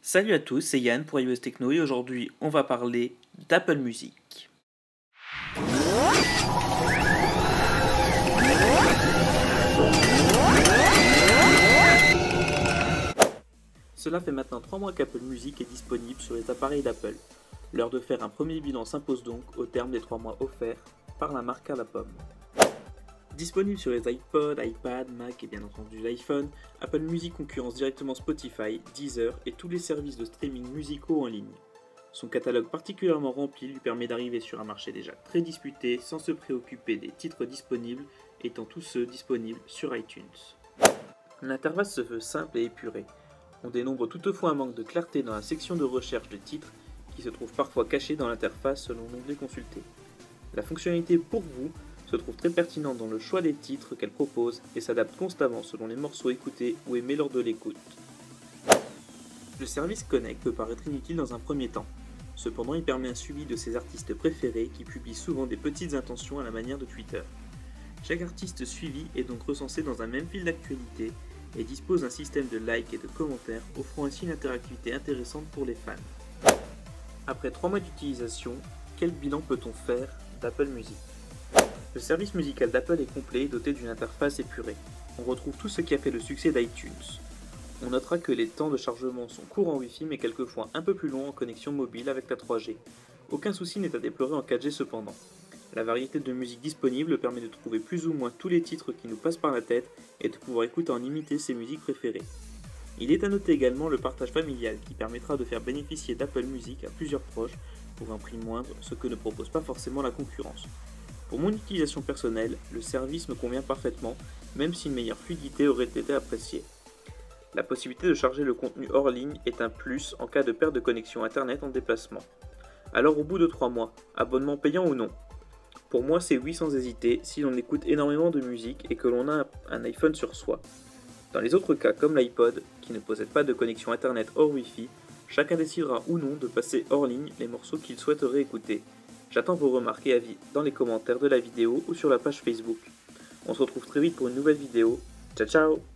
Salut à tous, c'est Yann pour iOS Techno et aujourd'hui on va parler d'Apple Music. Cela fait maintenant 3 mois qu'Apple Music est disponible sur les appareils d'Apple. L'heure de faire un premier bilan s'impose donc au terme des 3 mois offerts par la marque à la pomme. Disponible sur les iPod, iPad, Mac et bien entendu l'iPhone, Apple Music concurrence directement Spotify, Deezer et tous les services de streaming musicaux en ligne. Son catalogue particulièrement rempli lui permet d'arriver sur un marché déjà très disputé sans se préoccuper des titres disponibles, étant tous ceux disponibles sur iTunes. L'interface se veut simple et épurée. On dénombre toutefois un manque de clarté dans la section de recherche de titres qui se trouve parfois cachée dans l'interface selon l'onglet consulté. La fonctionnalité pour vous se trouve très pertinente dans le choix des titres qu'elle propose et s'adapte constamment selon les morceaux écoutés ou aimés lors de l'écoute. Le service Connect peut paraître inutile dans un premier temps. Cependant, il permet un suivi de ses artistes préférés qui publient souvent des petites intentions à la manière de Twitter. Chaque artiste suivi est donc recensé dans un même fil d'actualité et dispose d'un système de likes et de commentaires offrant ainsi une interactivité intéressante pour les fans. Après 3 mois d'utilisation, quel bilan peut-on faire d'Apple Music ? Le service musical d'Apple est complet et doté d'une interface épurée. On retrouve tout ce qui a fait le succès d'iTunes. On notera que les temps de chargement sont courts en Wi-Fi mais quelquefois un peu plus longs en connexion mobile avec la 3G. Aucun souci n'est à déplorer en 4G cependant. La variété de musique disponible permet de trouver plus ou moins tous les titres qui nous passent par la tête et de pouvoir écouter en illimité ses musiques préférées. Il est à noter également le partage familial qui permettra de faire bénéficier d'Apple Music à plusieurs proches pour un prix moindre, ce que ne propose pas forcément la concurrence. Pour mon utilisation personnelle, le service me convient parfaitement, même si une meilleure fluidité aurait été appréciée. La possibilité de charger le contenu hors ligne est un plus en cas de perte de connexion internet en déplacement. Alors au bout de 3 mois, abonnement payant ou non ? Pour moi c'est oui sans hésiter si l'on écoute énormément de musique et que l'on a un iPhone sur soi. Dans les autres cas comme l'iPod, qui ne possède pas de connexion internet hors Wi-Fi, chacun décidera ou non de passer hors ligne les morceaux qu'il souhaiterait écouter. J'attends vos remarques et avis dans les commentaires de la vidéo ou sur la page Facebook. On se retrouve très vite pour une nouvelle vidéo. Ciao ciao!